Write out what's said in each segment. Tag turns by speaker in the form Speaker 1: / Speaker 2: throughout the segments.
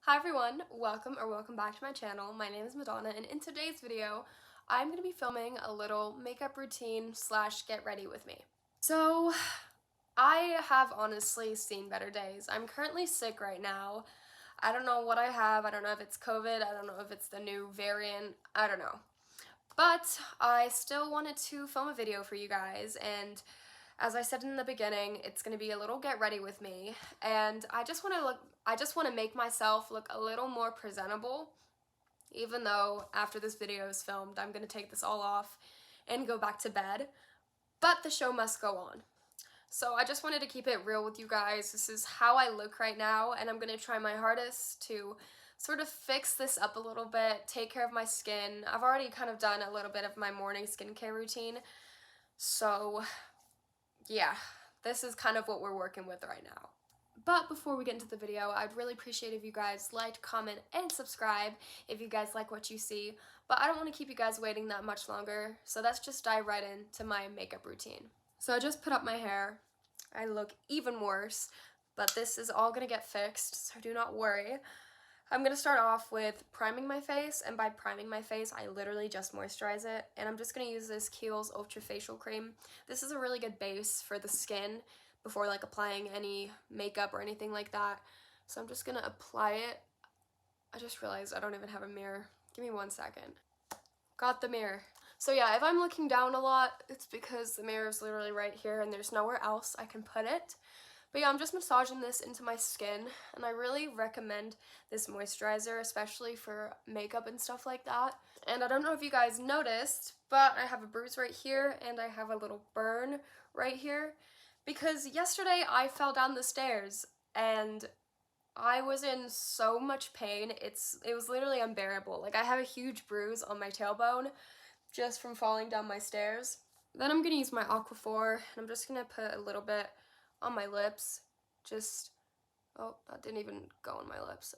Speaker 1: Hi everyone, welcome back to my channel. My name is Madonna, and in today's video I'm going to be filming a little makeup routine slash get ready with me. So I have honestly seen better days. I'm currently sick right now. I don't know what I have. I don't know if it's COVID. I don't know if it's the new variant. I don't know. But I still wanted to film a video for you guys, and as I said in the beginning, it's going to be a little get ready with me, and I just want to make myself look a little more presentable, even though after this video is filmed, I'm going to take this all off and go back to bed, but the show must go on. So I just wanted to keep it real with you guys. This is how I look right now, and I'm going to try my hardest to sort of fix this up a little bit, take care of my skin. I've already kind of done a little bit of my morning skincare routine, so yeah, this is kind of what we're working with right now. But before we get into the video, I'd really appreciate if you guys liked, comment, and subscribe if you guys like what you see. But I don't want to keep you guys waiting that much longer, so let's just dive right into my makeup routine. So I just put up my hair. I look even worse, but this is all gonna get fixed, so do not worry. I'm gonna start off with priming my face, and by priming my face, I literally just moisturize it, and I'm just gonna use this Kiehl's Ultra Facial Cream. This is a really good base for the skin before like applying any makeup or anything like that. So I'm just gonna apply it. I just realized I don't even have a mirror. Give me 1 second. Got the mirror. So yeah, if I'm looking down a lot, it's because the mirror is literally right here and there's nowhere else I can put it. But yeah, I'm just massaging this into my skin, and I really recommend this moisturizer, especially for makeup and stuff like that. And I don't know if you guys noticed, but I have a bruise right here and I have a little burn right here because yesterday I fell down the stairs and I was in so much pain. It was literally unbearable. Like, I have a huge bruise on my tailbone just from falling down my stairs. Then I'm gonna use my Aquaphor, and I'm just gonna put a little bit on my lips, oh, that didn't even go on my lips,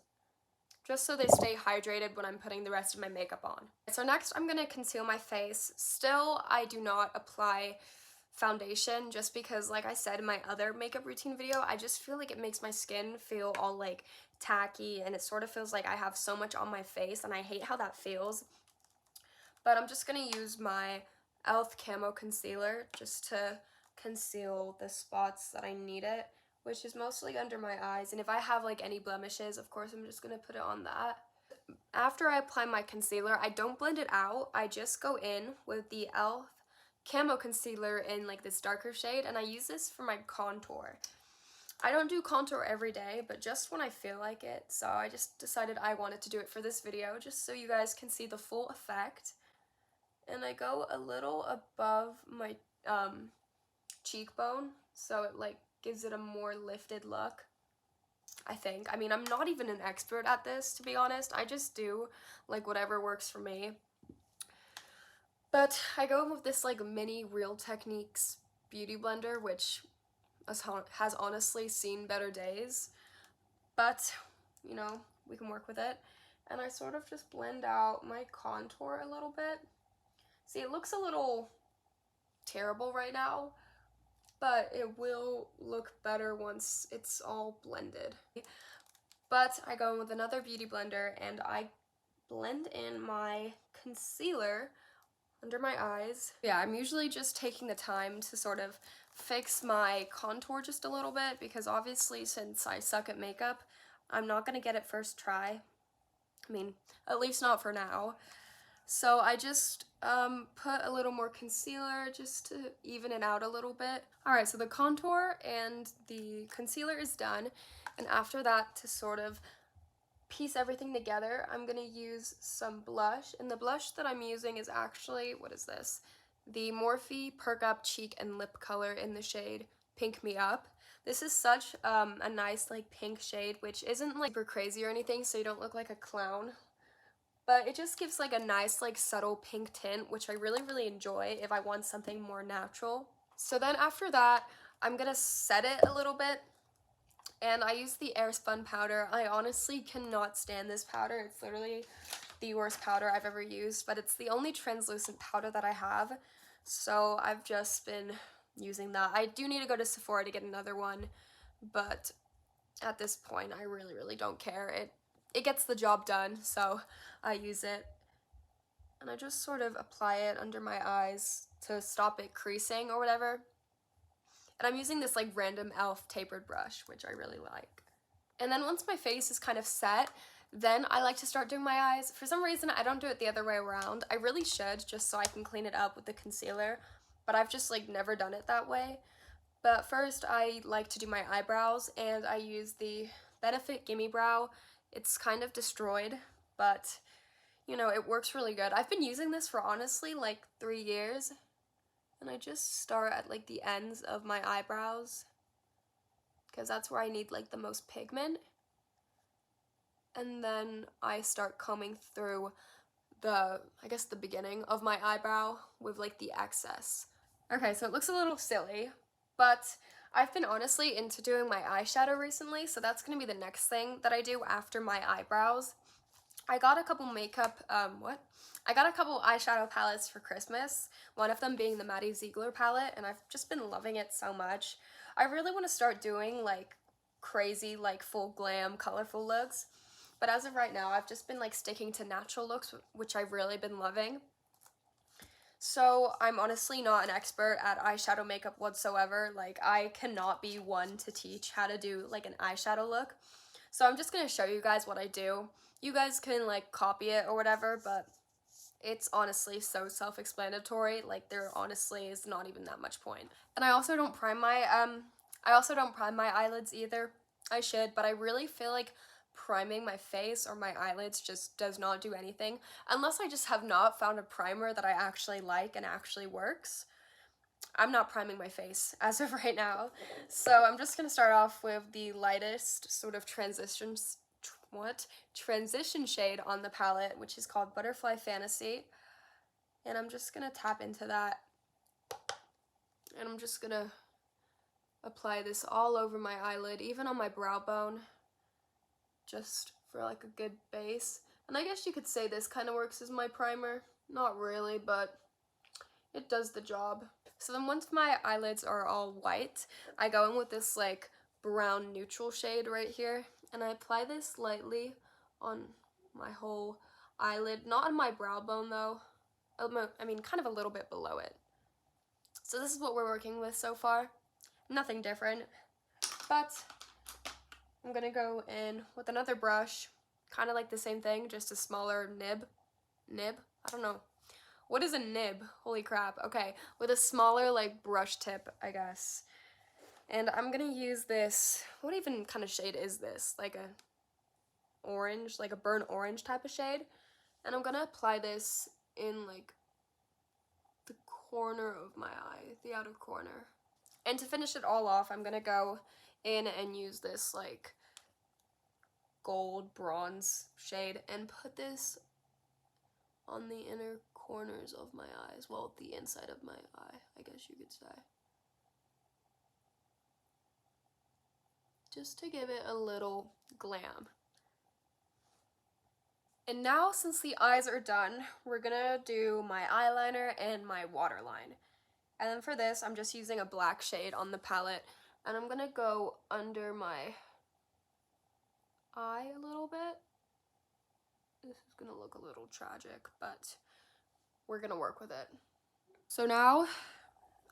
Speaker 1: just so they stay hydrated when I'm putting the rest of my makeup on. So next I'm gonna conceal my face. Still, I do not apply foundation just because, like I said in my other makeup routine video, I just feel like it makes my skin feel all like tacky, and it sort of feels like I have so much on my face, and I hate how that feels. But I'm just gonna use my e.l.f. Camo Concealer just to conceal the spots that I need it, which is mostly under my eyes, and if I have like any blemishes, of course I'm just gonna put it on that. After I apply my concealer, I don't blend it out, I just go in with the e.l.f. Camo Concealer in like this darker shade, and I use this for my contour. I don't do contour every day, but just when I feel like it, so I just decided I wanted to do it for this video, just so you guys can see the full effect. And I go a little above my cheekbone, so it like gives it a more lifted look, I think. I mean, I'm not even an expert at this, to be honest. I just do like whatever works for me. But I go with this like mini Real Techniques beauty blender, which has honestly seen better days, but you know, we can work with it. And I sort of just blend out my contour a little bit. See, it looks a little terrible right now, but it will look better once it's all blended. But I go in with another beauty blender and I blend in my concealer under my eyes. Yeah, I'm usually just taking the time to sort of fix my contour just a little bit, because obviously since I suck at makeup, I'm not gonna get it first try. I mean, at least not for now. So I just put a little more concealer just to even it out a little bit. Alright, so the contour and the concealer is done, and after that, to sort of piece everything together, I'm going to use some blush, and the blush that I'm using is actually, what is this? The Morphe Perk Up Cheek and Lip Color in the shade Pink Me Up. This is such a nice like pink shade, which isn't like super crazy or anything, so you don't look like a clown. But it just gives like a nice like subtle pink tint, which I really enjoy if I want something more natural. So then after that, I'm gonna set it a little bit, and I use the Airspun Powder. I honestly cannot stand this powder. It's literally the worst powder I've ever used, but it's the only translucent powder that I have, so I've just been using that. I do need to go to Sephora to get another one, but at this point I really don't care. it gets the job done, so I use it. And I just sort of apply it under my eyes to stop it creasing or whatever. And I'm using this like random e.l.f. tapered brush, which I really like. And then once my face is kind of set, then I like to start doing my eyes. For some reason, I don't do it the other way around. I really should, just so I can clean it up with the concealer, but I've just like never done it that way. But first, I like to do my eyebrows, and I use the Benefit Gimme Brow. It's kind of destroyed, but you know, it works really good. I've been using this for honestly like 3 years, and I just start at like the ends of my eyebrows because that's where I need like the most pigment. And then I start combing through the, I guess the beginning of my eyebrow with like the excess. Okay, so it looks a little silly, but I've been honestly into doing my eyeshadow recently, so that's gonna be the next thing that I do after my eyebrows. I got a couple I got a couple eyeshadow palettes for Christmas, one of them being the Maddie Ziegler palette, and I've just been loving it so much. I really want to start doing like crazy, like full glam, colorful looks, but as of right now, I've just been like sticking to natural looks, which I've really been loving. So I'm honestly not an expert at eyeshadow makeup whatsoever. Like, I cannot be one to teach how to do like an eyeshadow look. So I'm just gonna show you guys what I do. You guys can like copy it or whatever, but it's honestly so self-explanatory. Like, there honestly is not even that much point. And I also don't prime my eyelids either. I should, but I really feel like priming my face or my eyelids just does not do anything unless I just have not found a primer that I actually like and actually works. I'm not priming my face as of right now, so I'm just gonna start off with the lightest sort of transition shade on the palette, which is called Butterfly Fantasy, and I'm just gonna tap into that, and I'm just gonna apply this all over my eyelid, even on my brow bone, just for like a good base. And I guess you could say this kind of works as my primer. Not really, but it does the job. So then once my eyelids are all white, I go in with this like brown neutral shade right here, and I apply this lightly on my whole eyelid, not on my brow bone though. I mean, kind of a little bit below it. So this is what we're working with so far. Nothing different, but I'm gonna go in with another brush, kind of like the same thing, just a smaller nib, I don't know. What is a nib? Holy crap. Okay, with a smaller like brush tip, I guess. And I'm gonna use this, what even kind of shade is this? Like a orange, like a burnt orange type of shade. And I'm gonna apply this in like the corner of my eye, the outer corner. And to finish it all off, I'm gonna go in and use this like gold bronze shade and put this on the inner corners of my eyes. Well, the inside of my eye, I guess you could say. Just to give it a little glam. And now, since the eyes are done, we're gonna do my eyeliner and my waterline. And then for this, I'm just using a black shade on the palette, and I'm gonna go under my eye a little bit. This is gonna look a little tragic, but we're gonna work with it. So now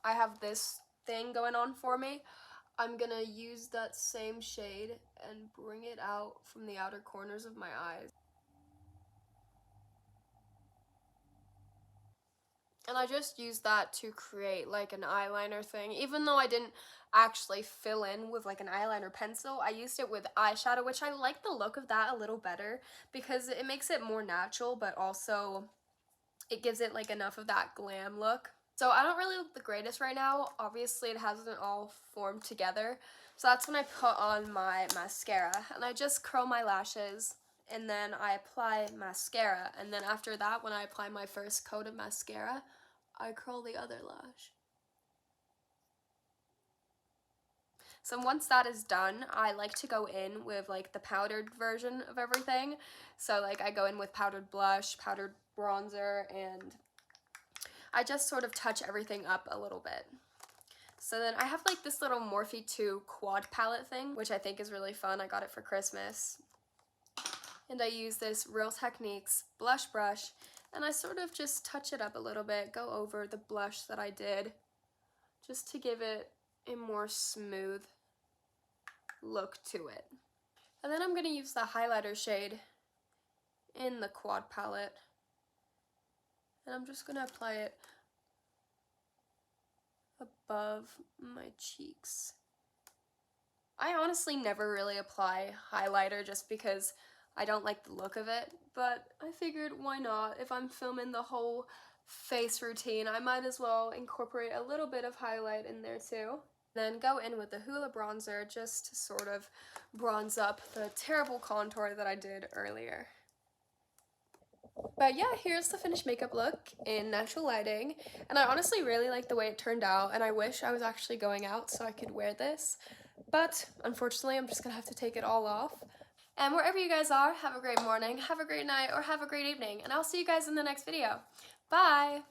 Speaker 1: I have this thing going on for me. I'm gonna use that same shade and bring it out from the outer corners of my eyes. And I just used that to create like an eyeliner thing. Even though I didn't actually fill in with like an eyeliner pencil, I used it with eyeshadow, which I like the look of that a little better because it makes it more natural, but also it gives it like enough of that glam look. So I don't really look the greatest right now. Obviously it hasn't all formed together. So that's when I put on my mascara, and I just curl my lashes, and then I apply mascara, and then after that, when I apply my first coat of mascara, I curl the other lash. So once that is done, I like to go in with like the powdered version of everything. So like I go in with powdered blush, powdered bronzer, and I just sort of touch everything up a little bit. So then I have like this little Morphe 2 quad palette thing, which I think is really fun. I got it for Christmas. and I use this Real Techniques blush brush, and I sort of just touch it up a little bit, go over the blush that I did, just to give it a more smooth look to it. And then I'm going to use the highlighter shade in the Quad palette, and I'm just going to apply it above my cheeks. I honestly never really apply highlighter just because I don't like the look of it, but I figured why not? If I'm filming the whole face routine, I might as well incorporate a little bit of highlight in there too. Then go in with the Hoola bronzer just to sort of bronze up the terrible contour that I did earlier. But yeah, here's the finished makeup look in natural lighting, and I honestly really like the way it turned out, and I wish I was actually going out so I could wear this, but unfortunately I'm just gonna have to take it all off. And wherever you guys are, have a great morning, have a great night, or have a great evening, and I'll see you guys in the next video. Bye!